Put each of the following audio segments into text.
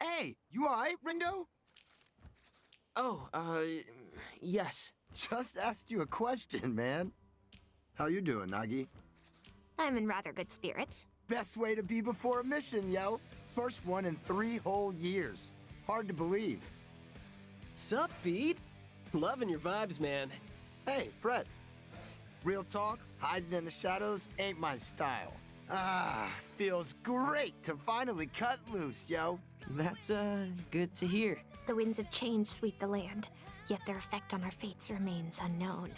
Hey, you alright, Rindo? Oh, yes. Just asked you a question, man. How you doing, Nagi? I'm in rather good spirits. Best way to be before a mission, yo. First one in 3 whole years. Hard to believe. Sup, Pete? Loving your vibes, man. Hey, Fred. Real talk, hiding in the shadows ain't my style. Ah, feels great to finally cut loose, yo. That's, good to hear. The winds of change sweep the land, yet their effect on our fates remains unknown.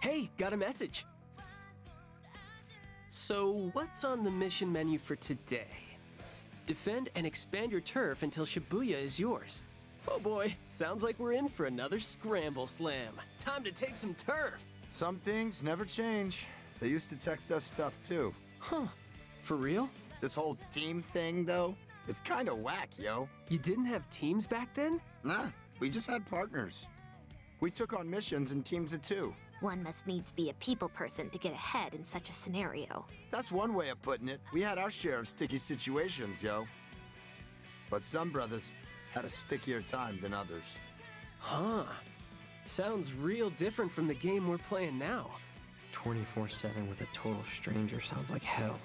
Hey, got a message. So, what's on the mission menu for today? Defend and expand your turf until Shibuya is yours. Oh boy, sounds like we're in for another scramble slam. Time to take some turf. Some things never change. They used to text us stuff too. Huh, for real? This whole team thing, though, it's kinda whack, yo. You didn't have teams back then? Nah, we just had partners. We took on missions in teams of 2. One must needs be a people person to get ahead in such a scenario. That's one way of putting it. We had our share of sticky situations, yo. But some brothers had a stickier time than others. Huh. Sounds real different from the game we're playing now. 24/7 with a total stranger sounds like hell.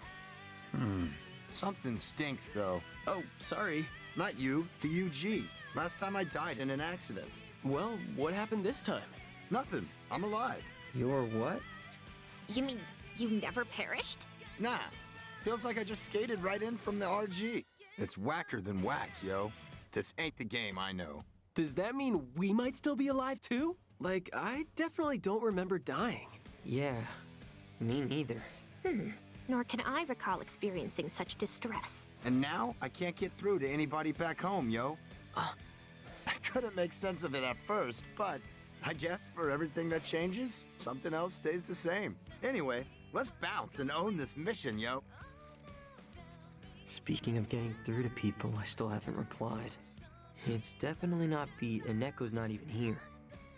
Something stinks, though. Oh, sorry. Not you, the UG. Last time I died in an accident. Well, what happened this time? Nothing. I'm alive. You're what? You mean you never perished? Nah. Feels like I just skated right in from the RG. It's whacker than whack, yo. This ain't the game I know. Does that mean we might still be alive too? Like, I definitely don't remember dying. Yeah, me neither. Nor can I recall experiencing such distress. And now, I can't get through to anybody back home, yo. I couldn't make sense of it at first, but I guess for everything that changes, something else stays the same. Anyway, let's bounce and own this mission, yo. Speaking of getting through to people, I still haven't replied. It's definitely not Beat, and Neko's not even here.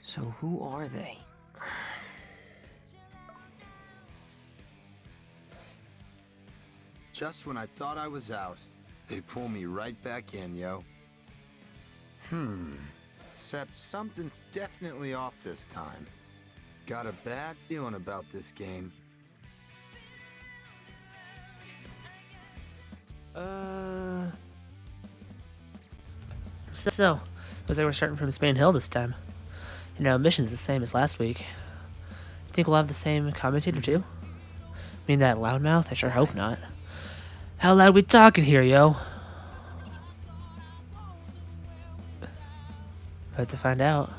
So who are they? Just when I thought I was out, they pull me right back in, yo. Except something's definitely off this time. Got a bad feeling about this game. So, looks like we're starting from Spain Hill this time. You know, mission's the same as last week. Think we'll have the same commentator too? Mean that loudmouth? I sure hope not. How loud we talking here, yo? About to find out.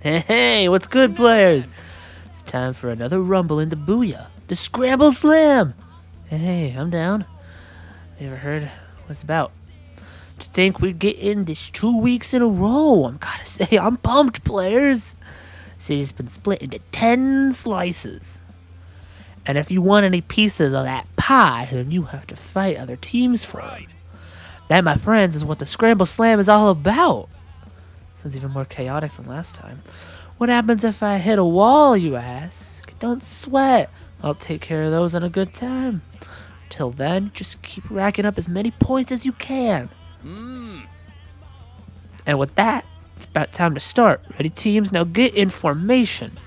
Hey, what's good, players? It's time for another rumble into Booyah, the Scramble Slam. Hey, I'm down. You ever heard what it's about? To think we'd get in this 2 weeks in a row. I'm gotta say, I'm pumped, players. City's been split into 10 slices. And if you want any pieces of that pie, then you have to fight other teams for them. That, my friends, is what the Scramble Slam is all about. Sounds even more chaotic than last time. What happens if I hit a wall, you ask? Don't sweat. I'll take care of those in a good time. Till then, just keep racking up as many points as you can. And with that, it's about time to start. Ready, teams? Now get in formation.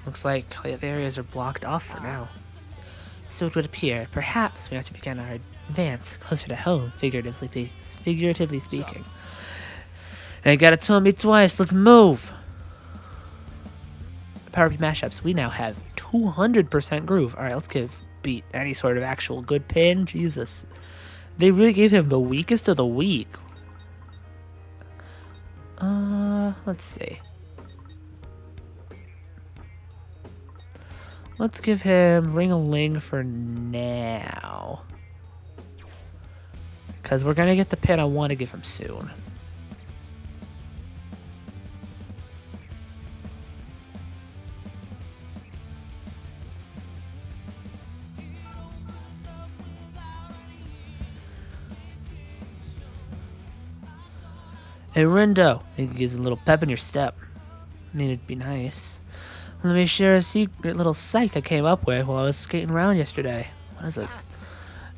Looks like all the other areas are blocked off for now. So it would appear, perhaps we have to begin our advance closer to home, figuratively speaking. And gotta tell me twice, let's move! Power P mashups, we now have 200% groove. Alright, let's give Beat any sort of actual good pin. Jesus. They really gave him the weakest of the weak. Let's see. Let's give him Ring-a-Ling for now. Because we're going to get the pin I want to give him soon. Hey, Rindo, I think it gives a little pep in your step. I mean, it'd be nice. Let me share a secret little psych I came up with while I was skating around yesterday. What is it?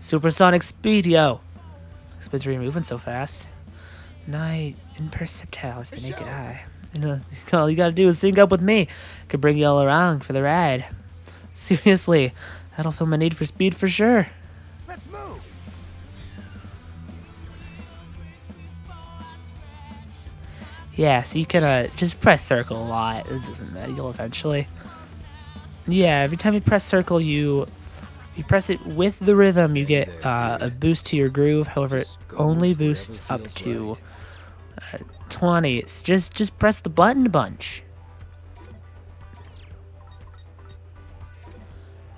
Supersonic speed, yo. Explains why you're moving so fast. Nigh imperceptible to the naked eye. You know, all you gotta do is sync up with me. Could bring you all around for the ride. Seriously, that'll fill my need for speed for sure. Let's move. Yeah, so you can just press circle a lot. This doesn't matter. You'll eventually. Yeah, every time you press circle, you press it with the rhythm, you get a boost to your groove. However, it only boosts up to 20. It's just press the button a bunch.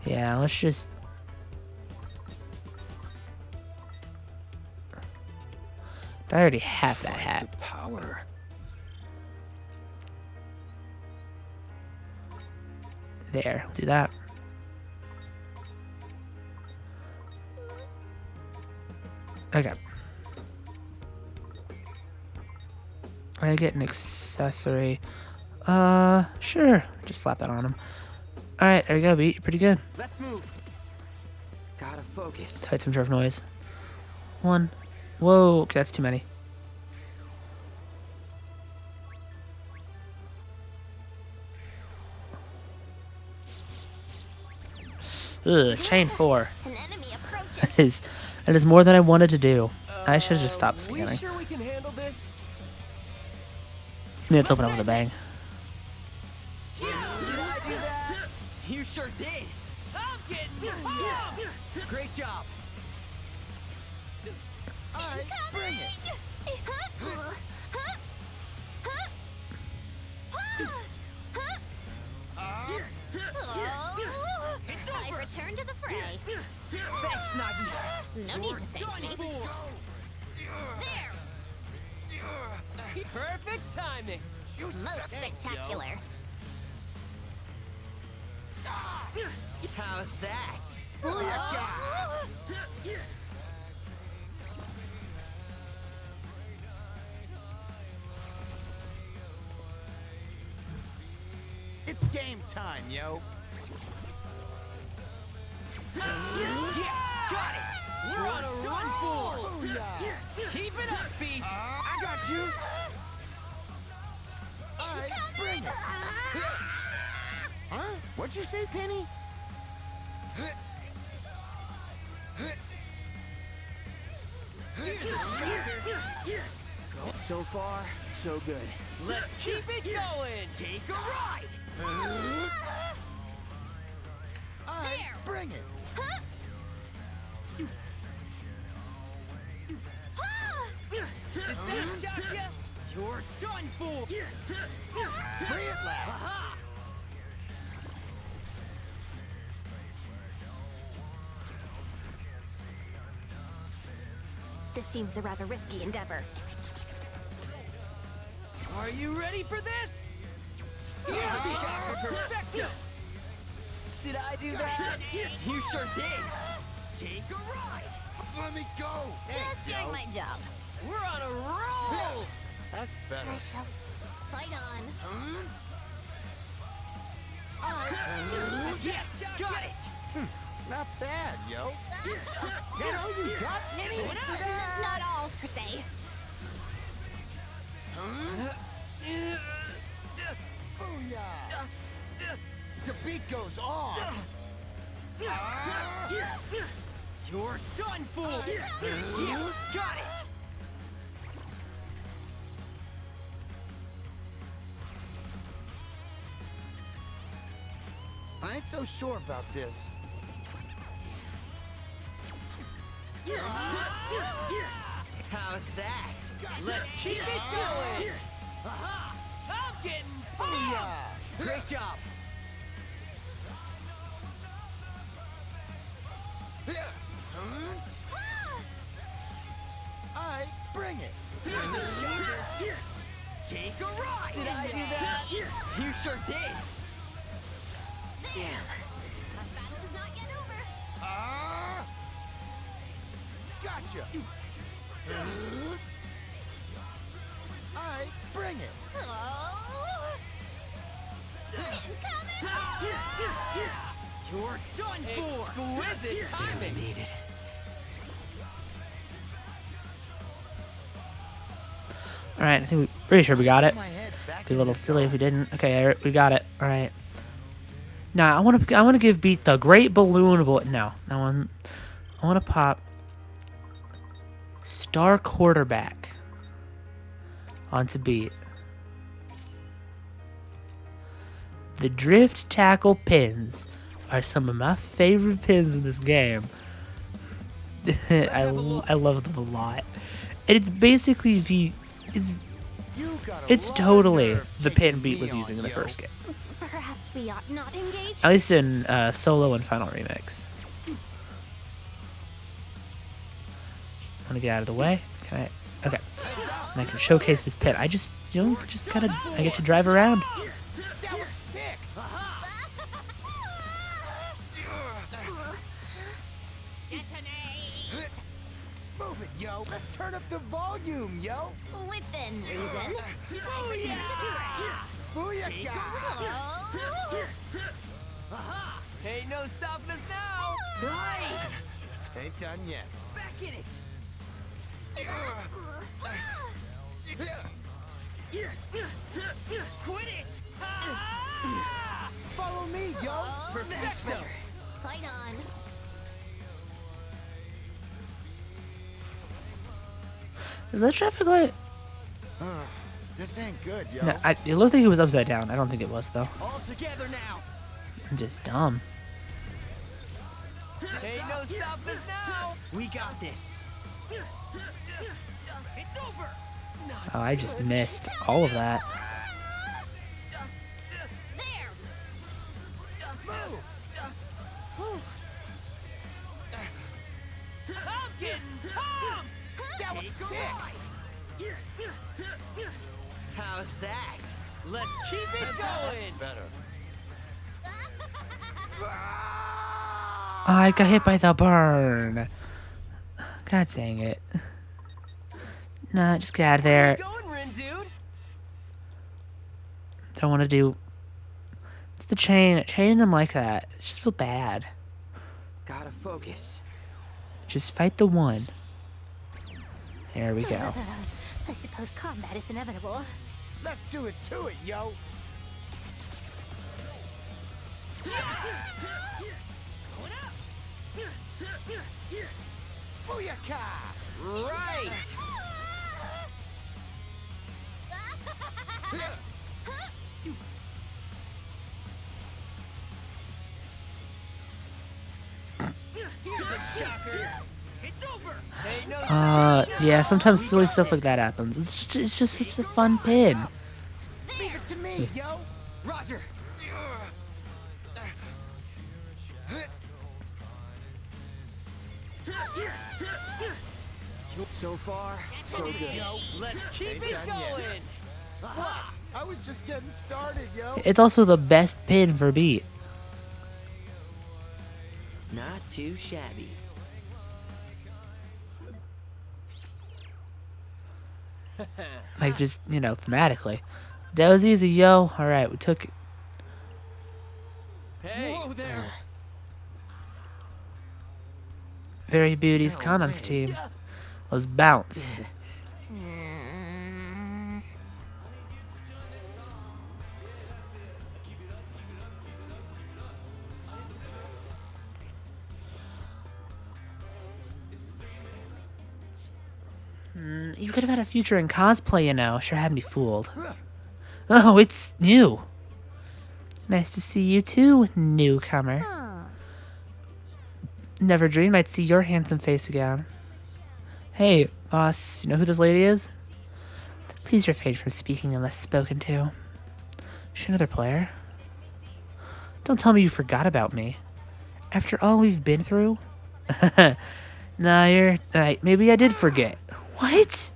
Yeah, let's just. I already have that hat. Power. There, do that. Okay. I get an accessory. Sure. Just slap that on him. Alright, there you go, Beat. You're pretty good. Let's move. Gotta focus. Tight some turf noise. One. Whoa, okay, that's too many. Ugh, chain 4. An enemy approaches. That is more than I wanted to do. I should have just stopped scanning. We sure we can handle this? Let's open up with a bang. Did I do that? You sure did. I'm getting pumped! Great job. Alright, bring it. I return to the fray. Thanks, Nagi. No need to thank me. There! Perfect timing. Most spectacular. How's that? It's game time, yo. Yes, got it! We're on a run, fool! Keep it up, Beat! I got you. Alright, bring it. Huh? What'd you say, Penny? Here's a shocker! So far, so good. Let's keep it going! Take a ride! Alright, There. bring it. Did that shock ya? You're done, fool! Free at last. Aha! This seems a rather risky endeavor. Are you ready for this? Here's a shocker perfecto! Did I do that? You sure did. Take a ride! Let me go. Just doing my job. We're on a roll! That's better. I shall fight on. Yes, got it! Not bad, yo. You know you got Penny. Not all, per se. Booyah. The beat goes on. You're done, fool! Yes, got it! I ain't so sure about this. How's that? Let's keep it going! Aha! I'm getting Booyah. Great job. Alright, bring it. Here's a shocker! Take a ride! Did I do that? You sure did. Damn. My battle is not yet over. Gotcha. right, bring it. You're done for! Exquisite timing! Needed. Alright, I think we're pretty sure we got it. My head back Be a little into silly if we zone. didn't. Okay, we got it. Alright. Now I wanna give Beat the great balloon voice. No. I wanna pop star quarterback onto Beat. The drift tackle pins are some of my favorite pins in this game. I love them a lot. And it's basically You got a it's lot of totally nerve the taking pin Beat me was on, using in the yo. first game. Perhaps we ought not engage? At least in Solo and Final Remix. Want to get out of the way? Can I? Okay. And I can showcase this pin. I just, I get to drive around. That was sick. Move it, yo. Let's turn up the volume, yo. Within reason. Booyaka! Hey, no stopping us now! Nice! Ain't done yet. Back in it! Quit it! Follow me, yo. Perfecto! Fight on. Is that traffic light? This ain't good, yo. No, it looked like it was upside down. I don't think it was though. All together now! I'm just dumb. Hey, no stopping us now! We got this! It's over! Oh, I just missed all of that. There! I'm getting pumped! That was sick. How's that? Let's keep it going! Better. I got hit by the burn. God dang it. Nah, just get out of there. Where you going, Rin, dude? Don't want to do. It's the chaining them like that. It's just feel bad. Gotta focus. Just fight the one. There we go. I suppose combat is inevitable. Let's do it to it, yo. Booyaka! Right! Here's a shocker! It's over! Hey, no Yeah, sometimes silly stuff like that happens. It's just such a fun pin. Leave it to me, yo. Roger! So far, so good. Let's keep Ain't it done yet. going! I was just getting started, yo. It's also the best pin for Beat. Not too shabby. Like, just, thematically. That was easy, yo. Alright, we took it. Hey! Whoa there! Very Beauty's No Kanan's way. team. Let's bounce. You could have had a future in cosplay, Sure had me fooled. Oh, it's you. Nice to see you too, newcomer. Never dreamed I'd see your handsome face again. Hey, boss, you know who this lady is? Please refrain from speaking unless spoken to. Is she another player? Don't tell me you forgot about me. After all we've been through? Nah, you're... maybe I did forget. What?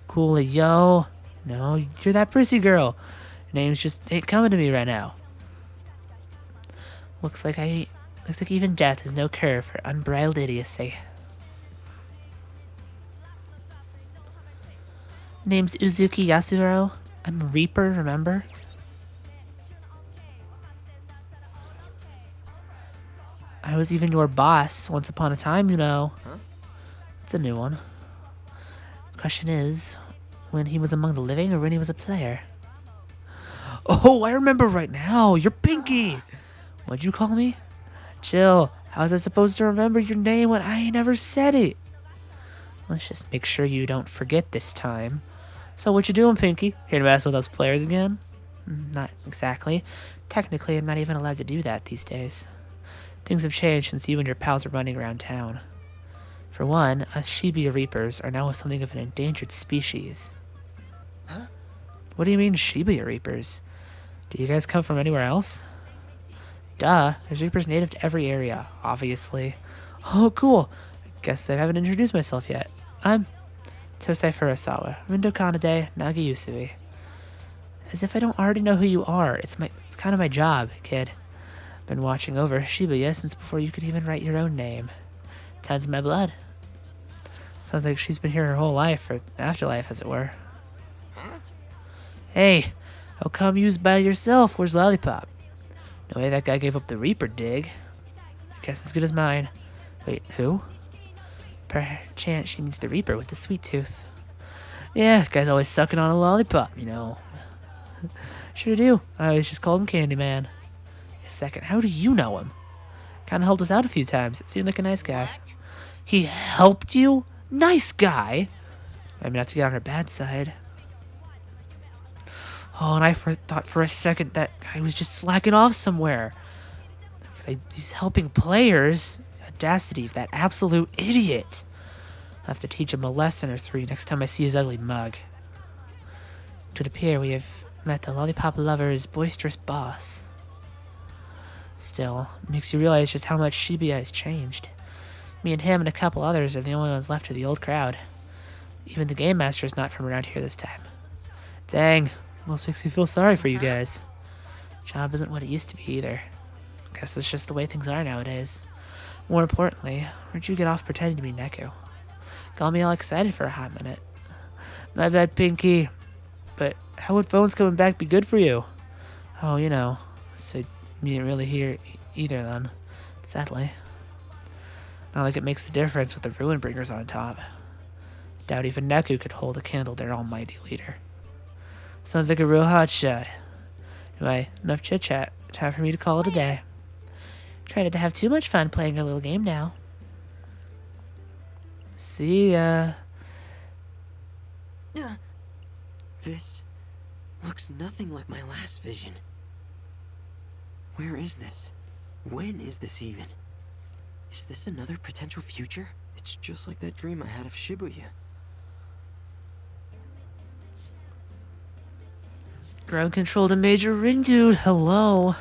Cool, yo. No, you're that prissy girl. Names just ain't coming to me right now. Looks like even death is no cure for unbridled idiocy. Name's Uzuki Yasuhiro. I'm a Reaper, remember? I was even your boss once upon a time, you know. Huh? It's a new one. Question is, when he was among the living or when he was a player? Oh, I remember right now. You're Pinky. What'd you call me? Chill. How was I supposed to remember your name when I ain't never said it? Let's just make sure you don't forget this time. So what you doing, Pinky? Here to mess with us players again? Not exactly. Technically, I'm not even allowed to do that these days. Things have changed since you and your pals are running around town. For one, us Shibuya Reapers are now something of an endangered species. Huh? What do you mean, Shibuya Reapers? Do you guys come from anywhere else? Duh, there's Reapers native to every area, obviously. Oh, cool. I guess I haven't introduced myself yet. I'm Tosei Furusawa, Rindo Kanade, Nagi Usui. As if I don't already know who you are. It's kind of my job, kid. Been watching over Shibuya since before you could even write your own name. It sounds in my blood. Sounds like she's been here her whole life, or afterlife, as it were. Hey, how come you's by yourself? Where's Lollipop? No way that guy gave up the Reaper dig. Guess as good as mine. Wait, who? Perchance she means the Reaper with the sweet tooth. Yeah, guy's always sucking on a lollipop, you know. Sure do. I always just called him Candyman. A second, how do you know him? Kinda helped us out a few times. Seemed like a nice guy. He helped you? Nice guy! Maybe not to get on her bad side. Oh, and I thought for a second that guy was just slacking off somewhere. He's helping players. Audacity of that absolute idiot. I'll have to teach him a lesson or three next time I see his ugly mug. It would appear we have met the lollipop lover's boisterous boss. Still, it makes you realize just how much Shibuya has changed. Me and him and a couple others are the only ones left of the old crowd. Even the game master is not from around here this time. Dang, almost makes me feel sorry for you guys. Job isn't what it used to be either. Guess that's just the way things are nowadays. More importantly, where'd you get off pretending to be Neku? Got me all excited for a hot minute. My bad, Pinky. But how would phones coming back be good for you? Oh, you know. So you didn't really hear either then. Sadly. Not like it makes a difference with the Ruin Bringers on top. Doubt even Neku could hold a candle to their almighty leader. Sounds like a real hot shot. Anyway, enough chit-chat. Time for me to call it a day. Try not to have too much fun playing our little game now. See ya. This looks nothing like my last vision. Where is this? When is this even? Is this another potential future? It's just like that dream I had of Shibuya. Ground control to Major Ring Dude. Hello.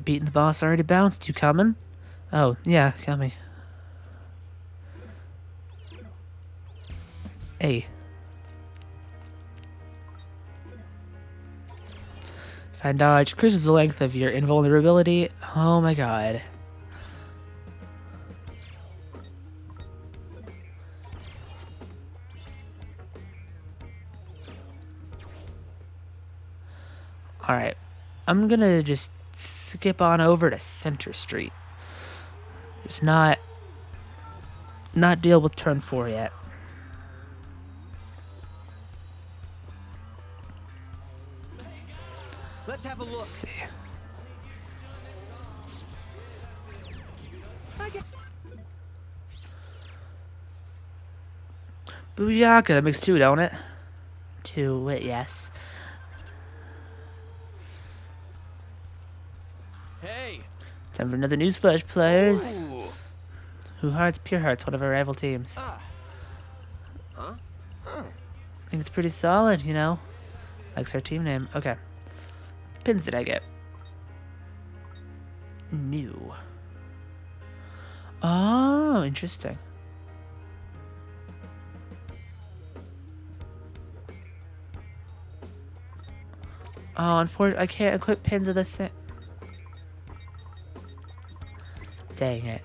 Beating the boss already bounced. You coming? Oh, yeah, coming. Hey. Fine dodge. Increases the length of your invulnerability. Oh my god. Alright. I'm gonna just skip on over to Center Street. Just not deal with turn 4 yet. Let's have a look. Let's see. Booyaka, that makes 2, don't it? 2, yes. Hey! Time for another newsflash, players. Ooh. Who Hearts, Pure Hearts, one of our rival teams. Ah. Huh? I think it's pretty solid, you know? Likes our team name. Okay. Pins did I get? New. Oh, interesting. Oh, unfortunately, I can't equip pins of the same. Dang it.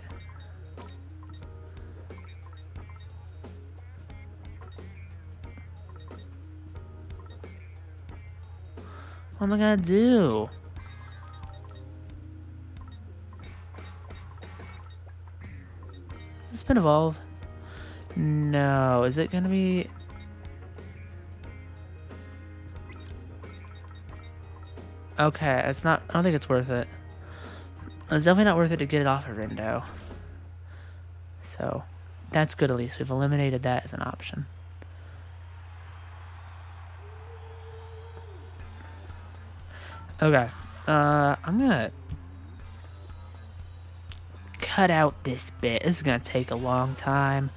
What am I gonna do? It's been evolved. No, is it gonna be? Okay, it's not. I don't think it's worth it. It's definitely not worth it to get it off of Rindo. So, that's good at least. We've eliminated that as an option. Okay, I'm gonna cut out this bit. This is gonna take a long time.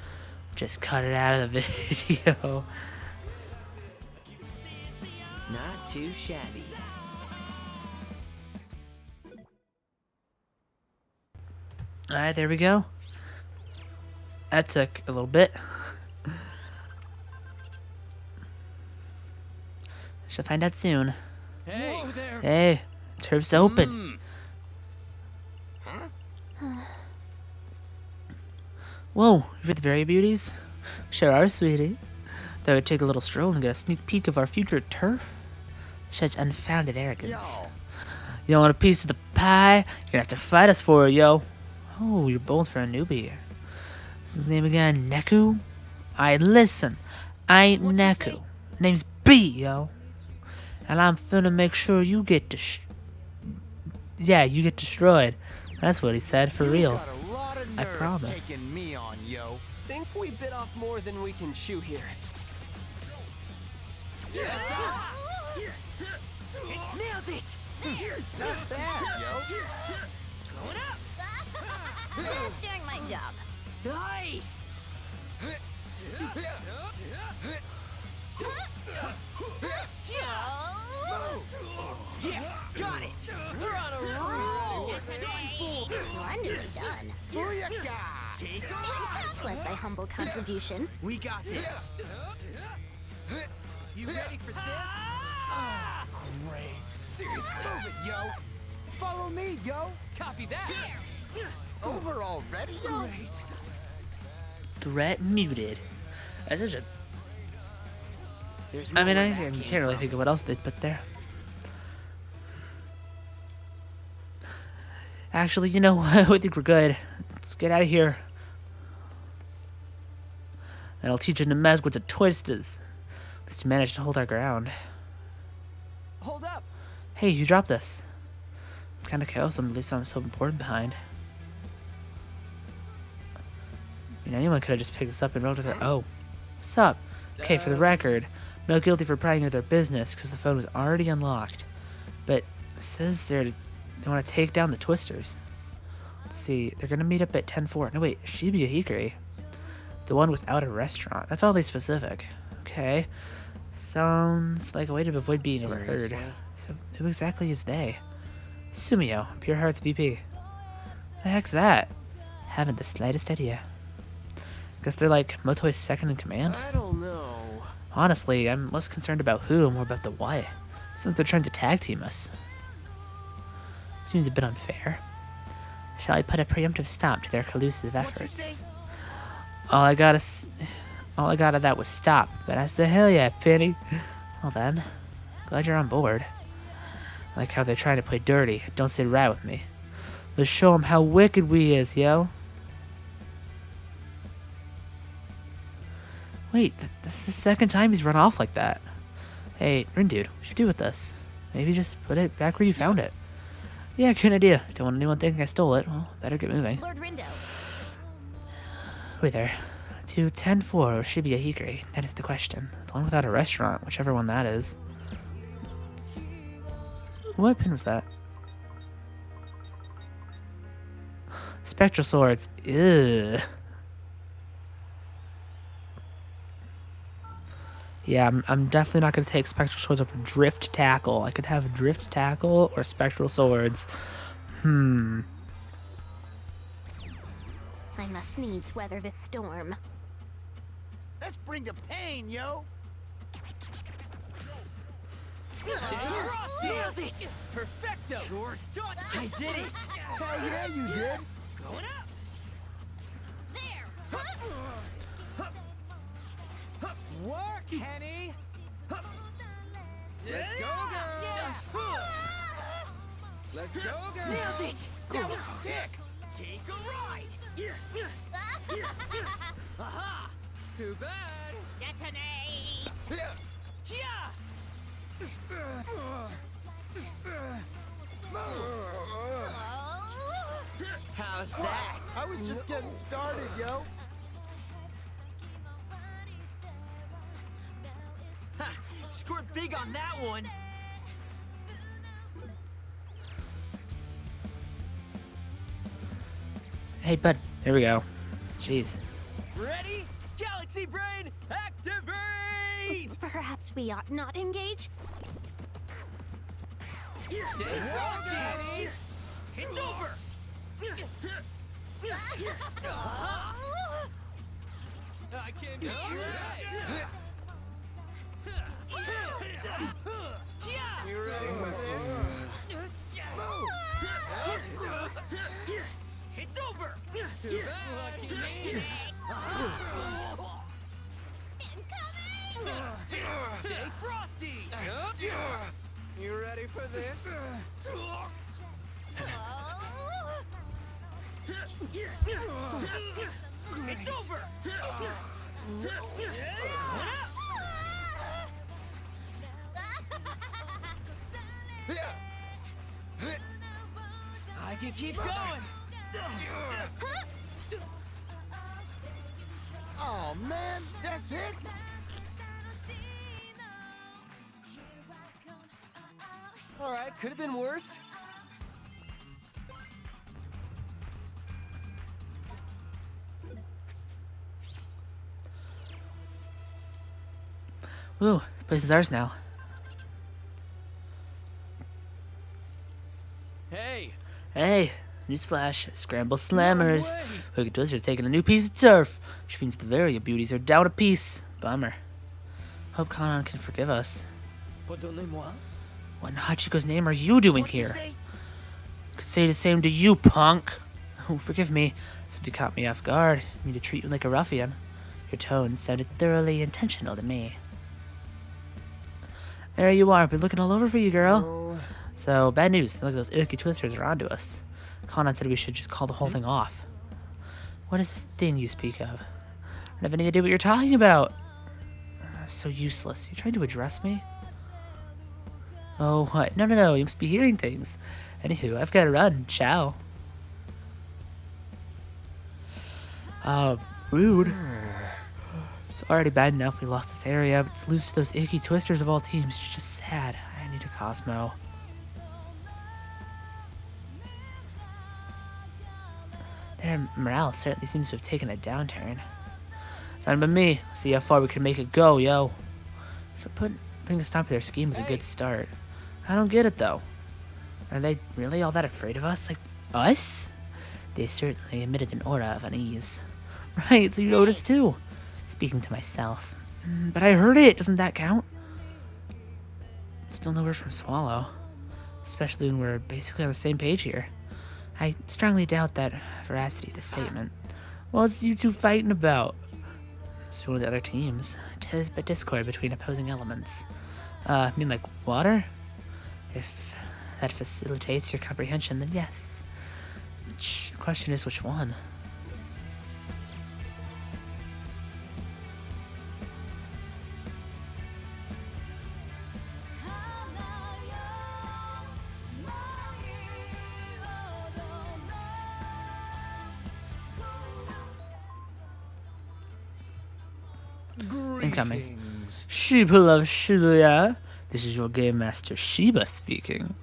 Just cut it out of the video. Not too shabby. Alright, there we go. That took a little bit. Should find out soon. Hey there. Hey, turf's open. Whoa, you're the very beauties? Sure are, sweetie. Thought we'd take a little stroll and get a sneak peek of our future turf. Such unfounded arrogance. Yo. You don't want a piece of the pie? You're gonna have to fight us for it, yo. Oh, you're bold for a newbie. What's his name again? Neku? Alright, listen. I ain't What'd you Neku. say? Name's B, yo. And I'm finna make sure you get you get destroyed. That's what he said, for real. Got a lot of I nerve promise. taking me on, yo. Think we bit off more than we can chew here. Nailed it! Not bad, yo. Just doing my job. Nice! Yes, got it! We're on a roll! Splendidly done. Booyaka! Take In off! fact, was thy humble contribution. We got this! You ready for this? Great. Seriously, move it, yo. Follow me, yo. Copy that. Over already, yo? Threat muted. That's such a... There's I mean, more I where that can't came really from. think of what else they put there. Actually, you know what? I think we're good. Let's get out of here. And I'll teach you to mess with the twisters. At least you managed to hold our ground. Hold up. Hey, you dropped this. I'm kind of chaos. I'm leaving something so important behind. I mean, anyone could have just picked this up and rode with it. Oh, what's up? Okay, for the record, no guilty for prying into their business because the phone was already unlocked. But it says they want to take down the twisters. Let's see, they're gonna meet up at 10-4. No wait, Shibuya Hikari, the one without a restaurant. That's oddly specific. Okay, sounds like a way to avoid being overheard. Seriously? So who exactly is they? Sumio, Pure Heart's VP. The heck's that? Haven't the slightest idea. Guess they're like Motoi's second in command? I don't know. Honestly, I'm less concerned about who and more about the why. Since they're trying to tag team us. Seems a bit unfair. Shall I put a preemptive stop to their collusive What you efforts? say? All I got of that was stop, but I said hell yeah, Penny. Well then, glad you're on board. I like how they're trying to play dirty. Don't sit right with me. Let's show them how wicked we is, yo. Wait, this is the second time he's run off like that. Hey, Rindude, what you do with this? Maybe just put it back where you found it. Yeah, good idea. Don't want anyone thinking I stole it. Well, better get moving. Lord Rindo. Wait there. To 10-4 or Shibuya Hikari? That is the question. The one without a restaurant, whichever one that is. What pin was that? Spectral swords. Ugh. Yeah, I'm definitely not going to take spectral swords over drift tackle. I could have drift tackle or spectral swords. I must needs weather this storm. Let's bring the pain, yo. Nailed it! Perfecto! You're done! I did it! Hell yeah, you did. Going up! Work, Henny! Let's go, girls! Let's go, girl. Nailed it! That was sick! Take a ride. Aha! Too bad. Detonate! Yeah. How's that? I was just getting started, yo. Ha! Scored big on that one! Hey, bud. Here we go. Jeez. Ready? Galaxy Brain, activate! Perhaps we ought not engage? Stay frosty. It's over. I can't get through that. You ready for this? It's over. Too bad, lucky me. Stay frosty. You ready for this? It's over. I can keep going. Oh man, that's it? All right, could have been worse. Woo, this place is ours now. Hey. Hey, newsflash. Scramble Slammers. way. Wicked Twisters taking a new piece of turf, which means the Varia beauties are down a piece. Bummer. Hope Kanan can forgive us. Pardonnez-moi. What in Hachiko's name are you doing What'd you here? say? Could say the same to you, punk. Oh, forgive me. Somebody caught me off guard. Me to treat you like a ruffian. Your tone sounded thoroughly intentional to me. There you are. Been looking all over for you, girl. Oh, So, bad news. Look, those icky twisters are onto us. Kanan said we should just call the whole thing off. What is this thing you speak of? I don't have any idea what you're talking about. So useless. You trying to address me? Oh, what? No. You must be hearing things. Anywho, I've got to run. Ciao. Rude. It's already bad enough we lost this area, but to lose to those icky twisters of all teams is just sad. I need a Cosmo. Their morale certainly seems to have taken a downturn. Fine by me. See how far we can make it go, yo. So putting a stop to their scheme is a good start. I don't get it, though. Are they really all that afraid of us? Like, us? They certainly emitted an aura of unease. Right, so you noticed too. Speaking to myself. But I heard it. Doesn't that count? Still no word from Swallow. Especially when we're basically on the same page here. I strongly doubt that veracity of the statement. What's you two fighting about? So are the other teams. 'Tis but discord between opposing elements. I mean like water? If that facilitates your comprehension, then yes. The question is which one? Incoming. People of Shibuya, this is your game master Shiba speaking.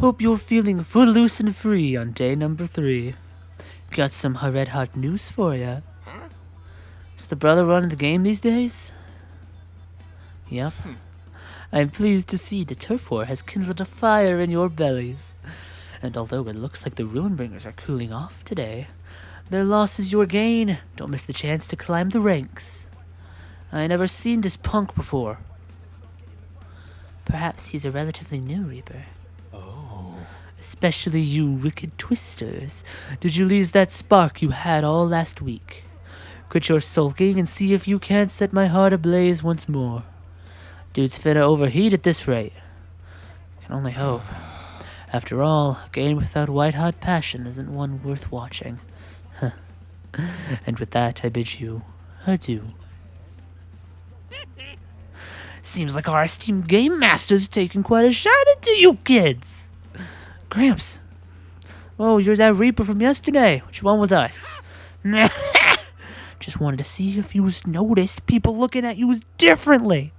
Hope you're feeling footloose and free on day number 3. Got some red hot news for ya. Is the brother running the game these days? Yep. I'm pleased to see the turf war has kindled a fire in your bellies. And although it looks like the Ruinbringers are cooling off today, their loss is your gain. Don't miss the chance to climb the ranks. I never seen this punk before. Perhaps he's a relatively new Reaper. Oh. Especially you wicked twisters. Did you lose that spark you had all last week? Quit your sulking and see if you can't set my heart ablaze once more. Dude's finna overheat at this rate. Can only hope. After all, a game without white-hot passion isn't one worth watching. And with that, I bid you adieu. Seems like our esteemed game master's taking quite a shine into you kids. Gramps. Oh, you're that Reaper from yesterday. Which one was us? Just wanted to see if you noticed people looking at you differently.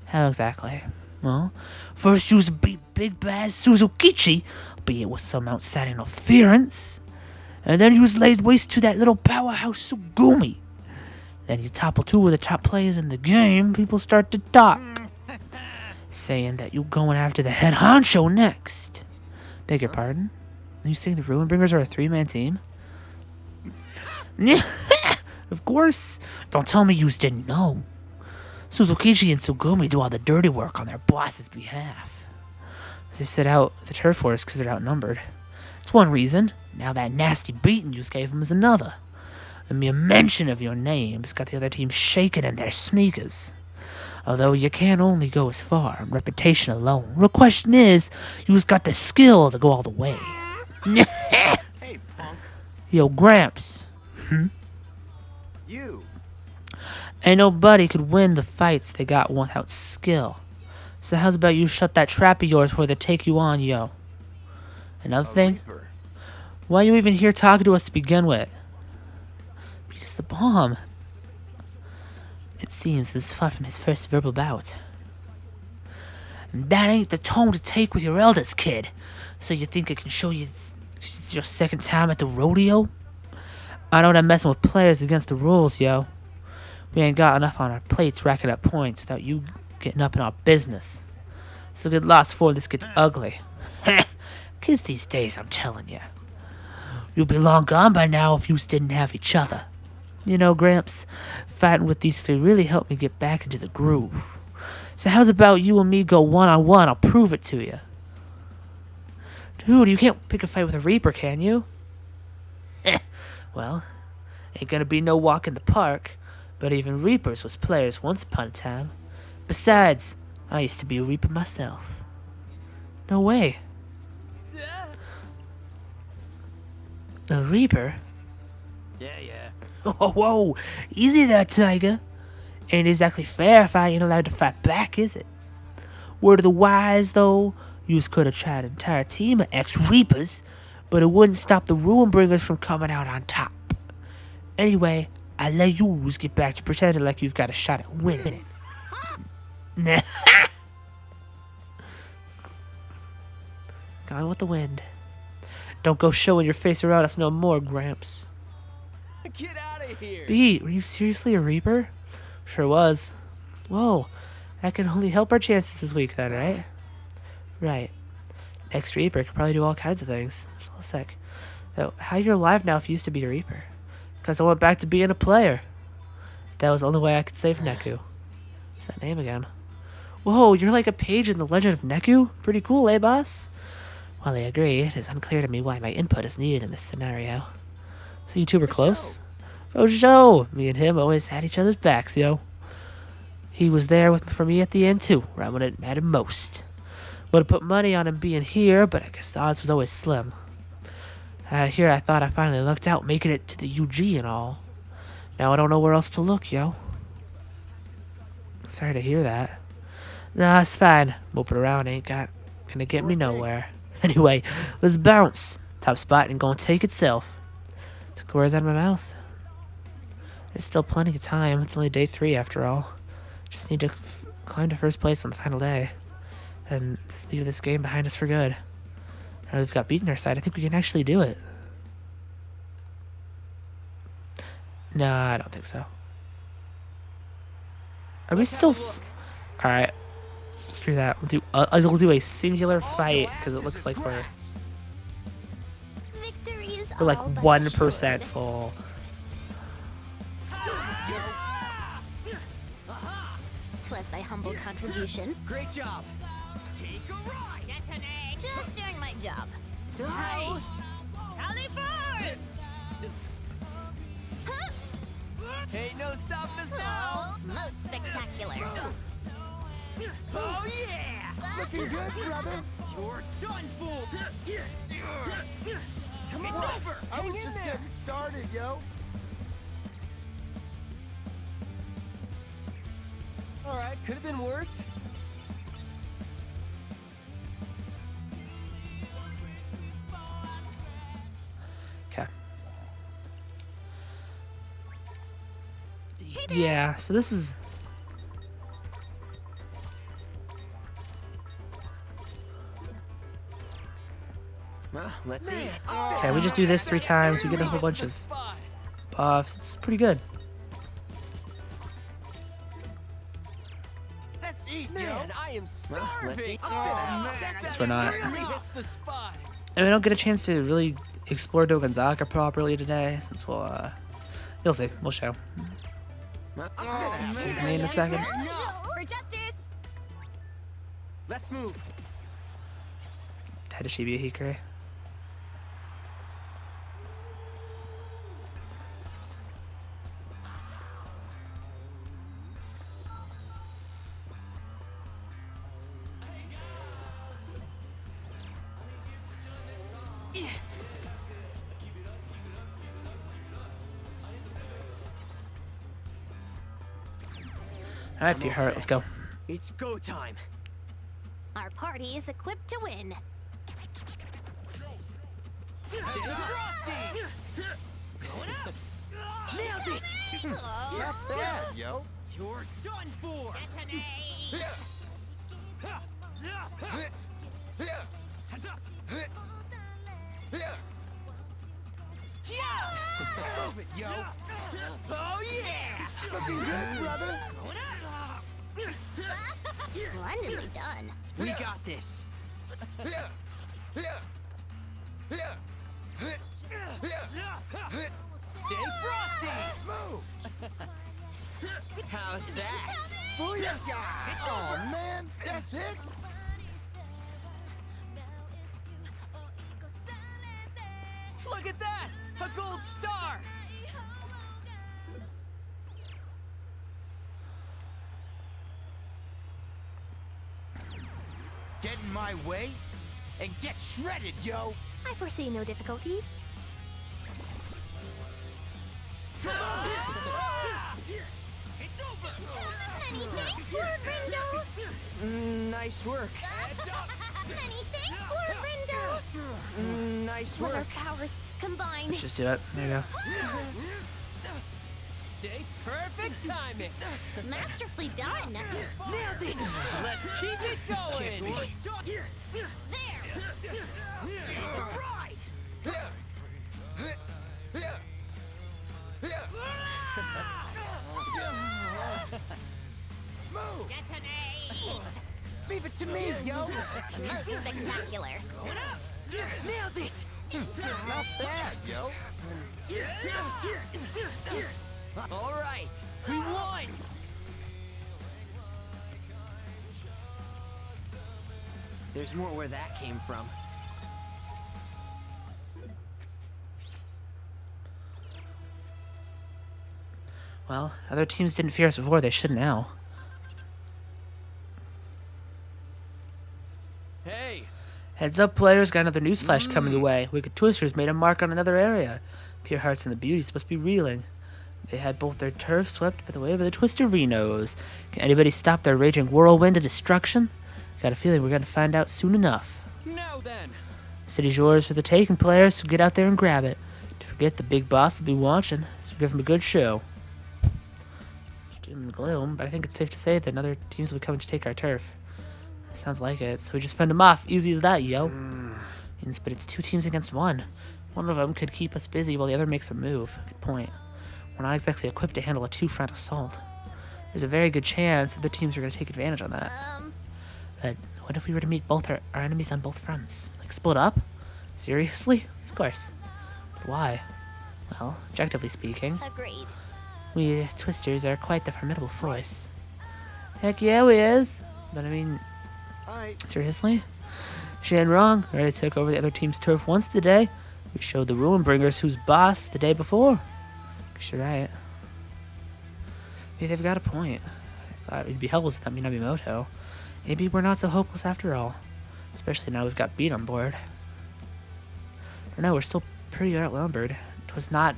How exactly? Well, first you beat Big Bad Suzukichi, albeit with some outside interference. And then you laid waste to that little powerhouse Sugumi. Then you topple two of the top players in the game, people start to talk. Saying that you going after the head honcho next. Beg your pardon? Are you saying the Ruinbringers are a three-man team? Of course. Don't tell me you didn't know. Suzukichi and Sugumi do all the dirty work on their boss's behalf. They sit out the turf wars because they're outnumbered. That's one reason. Now that nasty beating you gave them is another. The mere mention of your name has got the other team shaking in their sneakers. Although you can only go as far on reputation alone. The question is, you've got the skill to go all the way. Hey, punk. Yo, Gramps. You. Ain't nobody could win the fights they got without skill. So how's about you shut that trap of yours before they take you on, yo? Another thing? Reaper. Why are you even here talking to us to begin with? Because the bomb. It seems this is far from his first verbal bout. And that ain't the tone to take with your eldest, kid. So you think I can show you it's your second time at the rodeo? I know that messing with players against the rules, yo. We ain't got enough on our plates racking up points without you getting up in our business. So get lost before this gets ugly. Kids these days, I'm telling you. You'd be long gone by now if you didn't have each other. You know, Gramps, fighting with these three really helped me get back into the groove. So how's about you and me go one-on-one? I'll prove it to you. Dude, you can't pick a fight with a Reaper, can you? Well, ain't gonna be no walk in the park, but even Reapers was players once upon a time. Besides, I used to be a Reaper myself. No way. A Reaper? Yeah. Whoa, whoa, easy there, Tiger. Ain't exactly fair if I ain't allowed to fight back, is it? Word of the wise, though, yous could have tried an entire team of ex-Reapers, but it wouldn't stop the Ruinbringers from coming out on top. Anyway, I let yous get back to pretending like you've got a shot at winning it. Gone with the wind. Don't go showing your face around us no more, Gramps. Get out of here! B, were you seriously a Reaper? Sure was. Whoa, that can only help our chances this week then, right? Right. Next Reaper could probably do all kinds of things. Hold a sec. So, how you're alive now if you used to be a Reaper? Because I went back to being a player. That was the only way I could save Neku. What's that name again? Whoa, you're like a page in the Legend of Neku? Pretty cool, eh, boss? While I agree, it is unclear to me why my input is needed in this scenario. So you two were close? Oh, show! Me and him always had each other's backs, yo. He was there for me at the end, too, right when it mattered most. Would have put money on him being here, but I guess the odds was always slim. Here I thought I finally lucked out making it to the UG and all. Now I don't know where else to look, yo. Sorry to hear that. Nah, it's fine. Moping around ain't gonna get me nowhere. Anyway, let's bounce. Top spot ain't gonna take itself. Took the words out of my mouth. There's still plenty of time. It's only day 3 after all. Just need to climb to first place on the final day. And just leave this game behind us for good. Now we've got beaten our side. I think we can actually do it. No, I don't think so. Are we still... Alright. Screw that. We'll do a singular fight because it looks like we're like 1% full. 'Twas by humble contribution. Great job. Take a ride. Detonate. Just doing my job. Nice. Sally forth! Hey, no stopping us now. Most spectacular. Oh yeah. Looking good, brother. You're done, fool! Come on! It's over! I was just getting started, yo. Alright, could have been worse. Okay. Yeah, so this is... Well, let's see. Okay, we just do this 3 times, we get a whole bunch of buffs. It's pretty good. Let's eat, Man, I am starving. let's eat. We're not. Really hits the spot. And we don't get a chance to really explore Dogonzaka properly today, since we'll, you'll see, we'll show. Excuse me in a second. For justice! Let's move. Tadashibi Hikari. Alright, Pure Heart, let's go. It's go time. Our party is equipped to win. Stay frosty. Going up. Nailed it. Not bad, yo. You're done for. Move it, yo. Oh yeah. Looking good, brother. Splendidly done. We got this. Stay frosty. Move. How's that? Booyah! Oh man, that's it. Look at that! A gold star! Get in my way and get shredded, yo. I foresee no difficulties. It's over. Many thanks, Lord Rindo! Nice work. Many thanks, Lord Rindo! Nice With our work. powers combined. Let's just do it. There you go. Stay perfect timing. Masterfully done. Nailed it. Let's keep it going. There! Right. Move. Detonate! Leave it to me, yo. Most spectacular. Nailed it. Not bad, yo. All right, we won. There's more where that came from. Well, other teams didn't fear us before, they should now. Hey, Heads up, players, got another newsflash coming your way. Wicked Twisters made a mark on another area. Pure Hearts and the Beauties must be reeling. They had both their turf swept by the wave of the Twisterinos. Can anybody stop their raging whirlwind of destruction? Got a feeling we're going to find out soon enough. now then. City's yours for the taking, players, so get out there and grab it. Don't forget the big boss will be watching, so give him a good show. Doom and gloom, but I think it's safe to say that other teams will be coming to take our turf. Sounds like it, so we just fend them off. Easy as that, yo. But it's 2 teams against 1. One of them could keep us busy while the other makes a move. Good point. We're not exactly equipped to handle a 2-front assault. There's a very good chance that the teams are going to take advantage on that. But what if we were to meet both our enemies on both fronts? Like split up? Seriously? Of course. But why? Well, objectively speaking, Agreed. we Twisters are quite the formidable force. Heck yeah, we is. But I mean, seriously? She ain't wrong. We already took over the other team's turf once today. We showed the Ruin Bringers who's boss the day before. Guess you're right. Maybe they've got a point. I thought it'd be helpless without Minamoto. Maybe we're not so hopeless after all. Especially now we've got Beat on board. I don't know, we're still pretty outnumbered. It was not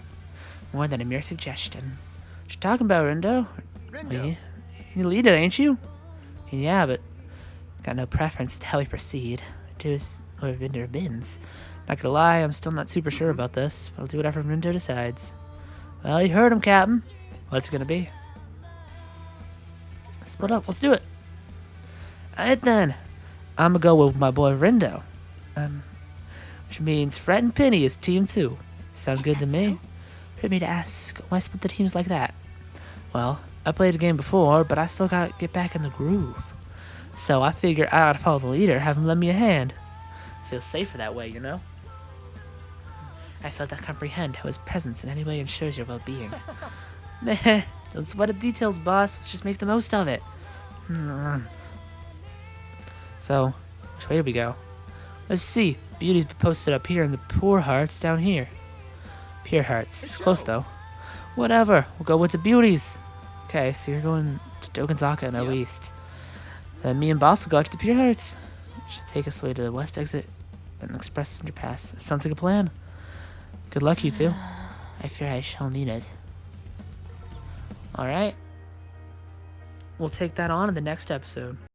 more than a mere suggestion. What you talking about, Rindo? Rindo. You leader, ain't you? Yeah, but got no preference to how we proceed. Or Rindo bins. Not gonna lie, I'm still not super sure about this, but I'll do whatever Rindo decides. Well, you heard him, Captain. What's it gonna be? Split up, let's do it. Alright then. I'm gonna go with my boy Rindo. Which means Fred and Penny is team 2. Sounds good to me. Permit me to ask, why split the teams like that? Well, I played a game before, but I still gotta get back in the groove. So I figure I ought to follow the leader, have him lend me a hand. Feels safer that way, you know? I failed to comprehend how his presence in any way ensures your well-being. Meh, don't sweat the details, boss. Let's just make the most of it. So, which way do we go? Let's see. Beauty's posted up here and the Poor Heart's down here. Pure Hearts. It's close though. Whatever. We'll go with the Beauties. Okay, so you're going to Doganzaka and our east. Then me and Boss will go out to the Pure Hearts. Should take us away to the west exit and Express Underpass. Sounds like a plan. Good luck, you two. I fear I shall need it. Alright. We'll take that on in the next episode.